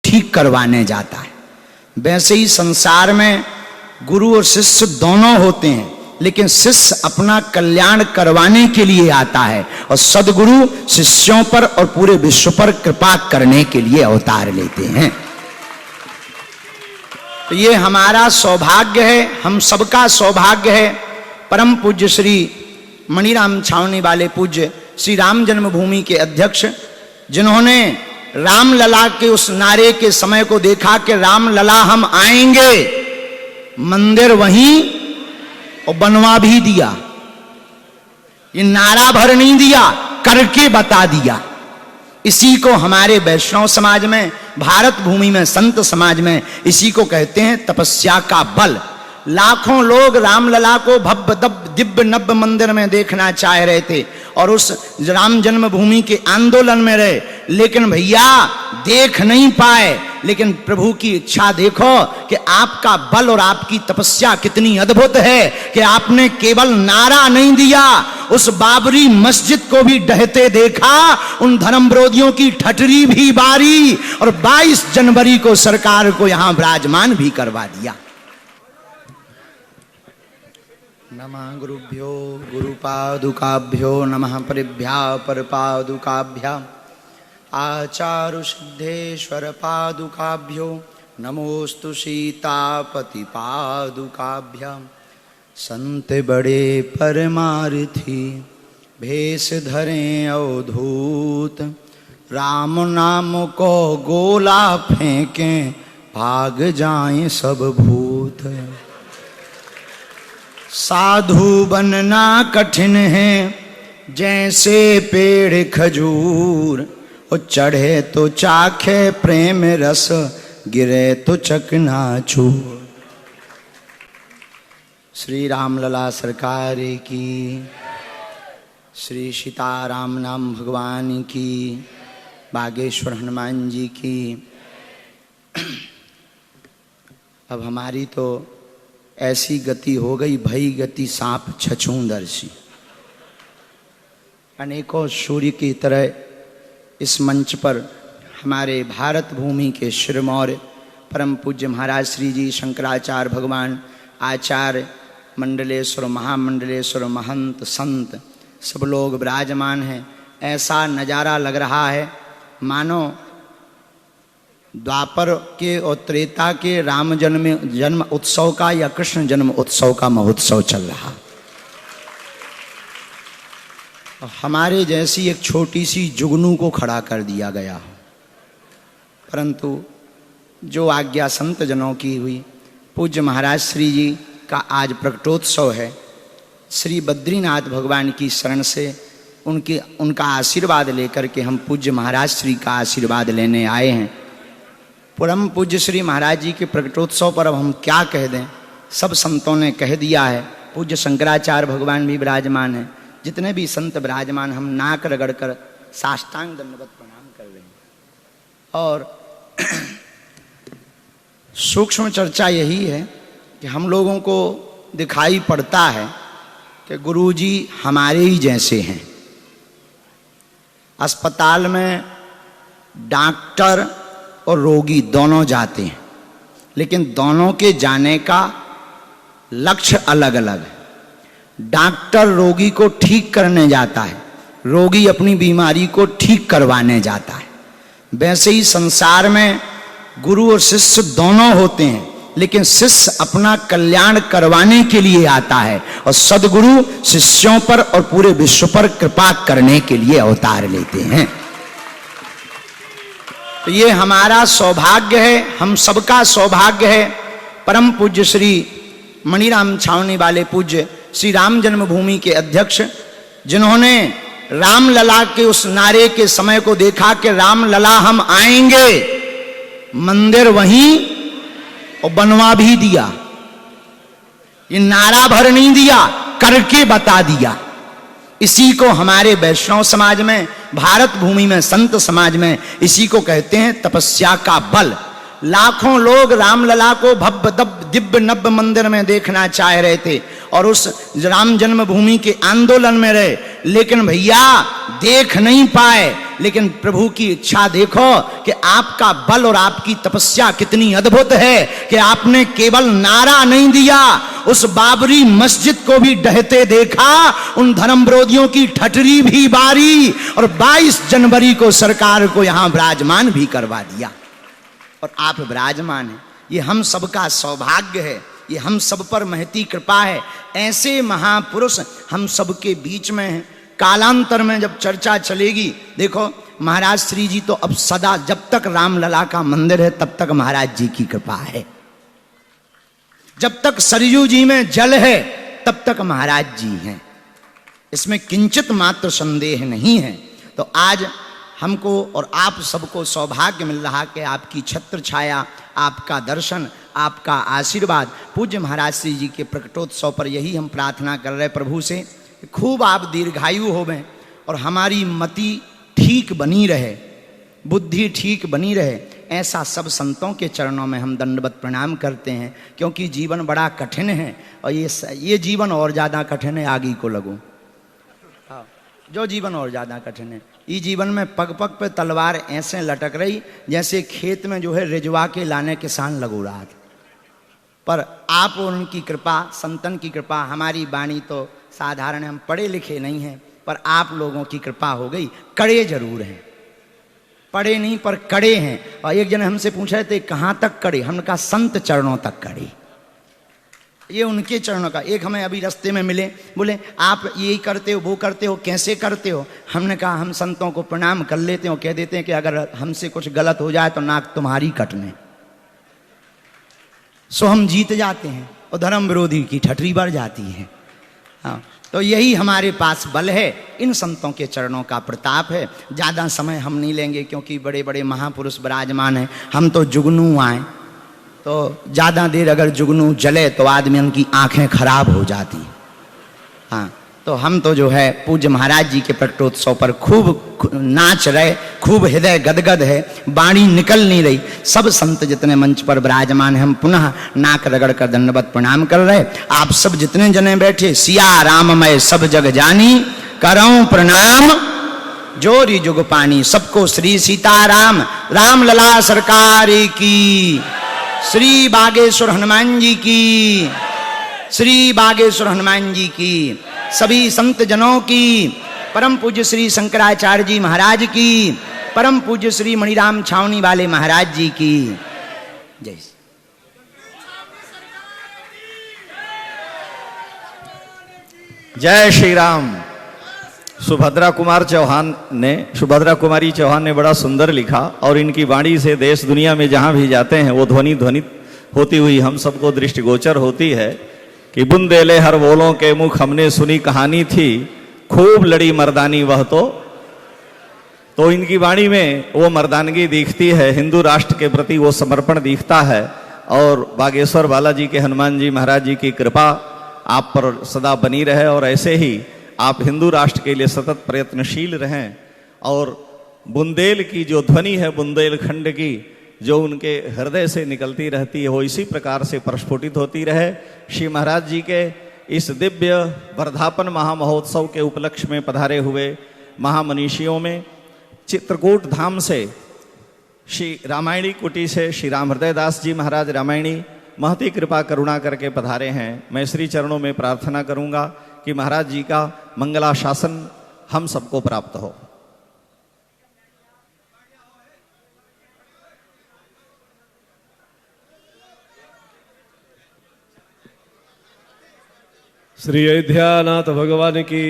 ठीक करवाने जाता है। वैसे ही संसार में गुरु और शिष्य दोनों होते हैं, लेकिन शिष्य अपना कल्याण करवाने के लिए आता है और सद्गुरु शिष्यों पर और पूरे विश्व पर कृपा करने के लिए अवतार लेते हैं। तो ये हमारा सौभाग्य है, हम सबका सौभाग्य है। परम पूज्य श्री मणिराम छावनी वाले पूज्य श्री राम जन्मभूमि के अध्यक्ष, जिन्होंने रामलला के उस नारे के समय को देखा कि रामलला हम आएंगे, मंदिर वहीं और बनवा भी दिया। ये नारा भर नहीं दिया, करके बता दिया। इसी को हमारे वैष्णव समाज में, भारत भूमि में, संत समाज में इसी को कहते हैं तपस्या का बल। लाखों लोग रामलला को भव्य दिव्य नव्य मंदिर में देखना चाह रहे थे और उस राम जन्मभूमि के आंदोलन में रहे, लेकिन भैया देख नहीं पाए। लेकिन प्रभु की इच्छा देखो कि आपका बल और आपकी तपस्या कितनी अद्भुत है कि आपने केवल नारा नहीं दिया, उस बाबरी मस्जिद को भी ढहते देखा, उन धर्म विरोधियों की ठटरी भी बारी और 22 जनवरी को सरकार को यहां विराजमान भी करवा दिया। नमः गुरुभ्यो गुरुपादुकाभ्यो नमः परिभ्या परपादुकाभ्याम् आचारु सिद्धेश्वर पादुकाभ्यो नमोस्तु सीतापति पादुकाभ्याम्। संत बड़े परमार्थी भेष धरें अवधूत, राम नाम को गोला फेंकें भाग जाएं सब भूत। साधु बनना कठिन है जैसे पेड़ खजूर, और चढ़े तो चाखे प्रेम रस, गिरे तो चकनाचूर। श्री रामलला सरकार की, श्री सीताराम नाम भगवान की, बागेश्वर हनुमान जी की। अब हमारी तो ऐसी गति हो गई, भई गति सांप छछूंदर्शी। अनेकों सूर्य की तरह इस मंच पर हमारे भारत भूमि के शिरमौर परम पूज्य महाराज श्री जी शंकराचार्य भगवान, आचार्य, मंडलेश्वर, महामंडलेश्वर, महंत, संत सब लोग विराजमान हैं। ऐसा नज़ारा लग रहा है मानो द्वापर के और त्रेता के राम जन्म उत्सव का या कृष्ण जन्म उत्सव का महोत्सव चल रहा। हमारे जैसी एक छोटी सी जुगनू को खड़ा कर दिया गया, परंतु जो आज्ञा संत जनों की हुई, पूज्य महाराज श्री जी का आज प्रकटोत्सव है। श्री बद्रीनाथ भगवान की शरण से उनका आशीर्वाद लेकर के हम पूज्य महाराज श्री का आशीर्वाद लेने आए हैं। परम पूज्य श्री महाराज जी के प्रकटोत्सव पर अब हम क्या कह दें, सब संतों ने कह दिया है। पूज्य शंकराचार्य भगवान भी विराजमान हैं, जितने भी संत विराजमान, हम नाक रगड़ कर साष्टांग दंडवत प्रणाम कर रहे हैं। और सूक्ष्म चर्चा यही है कि हम लोगों को दिखाई पड़ता है कि गुरुजी हमारे ही जैसे हैं। अस्पताल में डॉक्टर और रोगी दोनों जाते हैं, लेकिन दोनों के जाने का लक्ष्य अलग अलग है। डॉक्टर रोगी को ठीक करने जाता है, रोगी अपनी बीमारी को ठीक करवाने जाता है। वैसे ही संसार में गुरु और शिष्य दोनों होते हैं, लेकिन शिष्य अपना कल्याण करवाने के लिए आता है और सद्गुरु शिष्यों पर और पूरे विश्व पर कृपा करने के लिए अवतार लेते हैं। तो ये हमारा सौभाग्य है, हम सबका सौभाग्य है। परम पूज्य श्री मणिराम छावनी वाले पूज्य श्री राम जन्मभूमि के अध्यक्ष, जिन्होंने रामलला के उस नारे के समय को देखा कि रामलला हम आएंगे, मंदिर वहीं और बनवा भी दिया। ये नारा भर नहीं दिया, करके बता दिया। इसी को हमारे वैष्णव समाज में, भारत भूमि में, संत समाज में इसी को कहते हैं तपस्या का बल। लाखों लोग रामलला को भव्य दिव्य नव्य मंदिर में देखना चाह रहे थे और उस राम जन्मभूमि के आंदोलन में रहे, लेकिन भैया देख नहीं पाए। लेकिन प्रभु की इच्छा देखो कि आपका बल और आपकी तपस्या कितनी अद्भुत है कि आपने केवल नारा नहीं दिया, उस बाबरी मस्जिद को भी ढहते देखा, उन धर्म विरोधियों की ठटरी भी बारी और 22 जनवरी को सरकार को यहां विराजमान भी करवा दिया। और आप विराजमान हैं, ये हम सबका सौभाग्य है, ये हम सब पर महती कृपा है। ऐसे महापुरुष हम सबके बीच में हैं। कालांतर में जब चर्चा चलेगी, देखो महाराज श्री जी तो अब सदा, जब तक रामलला का मंदिर है तब तक महाराज जी की कृपा है, जब तक सरयू जी में जल है तब तक महाराज जी हैं, इसमें किंचित मात्र संदेह नहीं है। तो आज हमको और आप सबको सौभाग्य मिल रहा कि आपकी छत्र छाया, आपका दर्शन, आपका आशीर्वाद, पूज्य महाराज श्री जी के प्रकटोत्सव पर यही हम प्रार्थना कर रहे प्रभु से, खूब आप दीर्घायु होवें और हमारी मति ठीक बनी रहे, बुद्धि ठीक बनी रहे। ऐसा सब संतों के चरणों में हम दंडवत प्रणाम करते हैं, क्योंकि जीवन बड़ा कठिन है और ये जीवन और ज़्यादा कठिन है, आगे को लगो जो जीवन और ज़्यादा कठिन है। इस जीवन में पग पग पे तलवार ऐसे लटक रही जैसे खेत में जो है रिजवा के लाने किसान लगो रहा था। पर आप और उनकी कृपा, संतन की कृपा, हमारी वाणी तो साधारण, हम पढ़े लिखे नहीं हैं, पर आप लोगों की कृपा हो गई। कड़े जरूर हैं, पढ़े नहीं पर कड़े हैं। और एक जन हमसे पूछ रहे थे कहाँ तक कड़े, हमने कहा संत चरणों तक कड़े, ये उनके चरणों का। एक हमें अभी रास्ते में मिले, बोले आप यही करते हो, वो करते हो, कैसे करते हो? हमने कहा हम संतों को प्रणाम कर लेते हो, कह देते हैं कि अगर हमसे कुछ गलत हो जाए तो नाक तुम्हारी कटने, सो हम जीत जाते हैं और धर्म विरोधी की ठटरी बढ़ जाती है। हाँ, तो यही हमारे पास बल है, इन संतों के चरणों का प्रताप है। ज़्यादा समय हम नहीं लेंगे क्योंकि बड़े बड़े महापुरुष विराजमान हैं, हम तो जुगनू आए, तो ज़्यादा देर अगर जुगनू जले तो आदमी उनकी आंखें खराब हो जाती। हाँ, तो हम तो जो है पूज्य महाराज जी के प्रकटोत्सव पर खूब नाच रहे, खूब हृदय गदगद है, वाणी निकल नहीं रही। सब संत जितने मंच पर विराजमान हैं, हम पुनः नाक रगड़ कर दंडवत प्रणाम कर रहे। आप सब जितने जने बैठे, सिया राममय सब जग जानी, करऊं प्रणाम जोरी जुग पानी। सबको श्री सीताराम, राम लला सरकार की, श्री बागेश्वर हनुमान जी की, श्री बागेश्वर हनुमान जी की, सभी संत जनों की, परम पूज्य श्री शंकराचार्य जी महाराज की, परम पूज्य श्री मणिराम छावनी वाले महाराज जी की जय। जय श्री राम। सुभद्रा कुमारी चौहान ने बड़ा सुंदर लिखा और इनकी वाणी से देश दुनिया में जहां भी जाते हैं वो ध्वनित होती हुई हम सबको दृष्टिगोचर होती है कि बुंदेले हर बोलों के मुख हमने सुनी कहानी थी, खूब लड़ी मर्दानी वह तो इनकी वाणी में वो मर्दानगी दिखती है, हिंदू राष्ट्र के प्रति वो समर्पण दिखता है। और बागेश्वर बालाजी के हनुमान जी महाराज जी की कृपा आप पर सदा बनी रहे और ऐसे ही आप हिंदू राष्ट्र के लिए सतत प्रयत्नशील रहें। और बुंदेल की जो ध्वनि है, बुंदेलखंड की जो उनके हृदय से निकलती रहती है, वो इसी प्रकार से प्रस्फुटित होती रहे। श्री महाराज जी के इस दिव्य वर्धापन महामहोत्सव के उपलक्ष्य में पधारे हुए महामनीषियों में चित्रकूट धाम से, श्री रामायणी कुटी से श्री राम हृदय दास जी महाराज रामायणी महती कृपा करुणा करके पधारे हैं। मैं श्री चरणों में प्रार्थना करूंगा कि महाराज जी का मंगलाशासन हम सबको प्राप्त हो। श्री अयोध्यानाथ भगवान की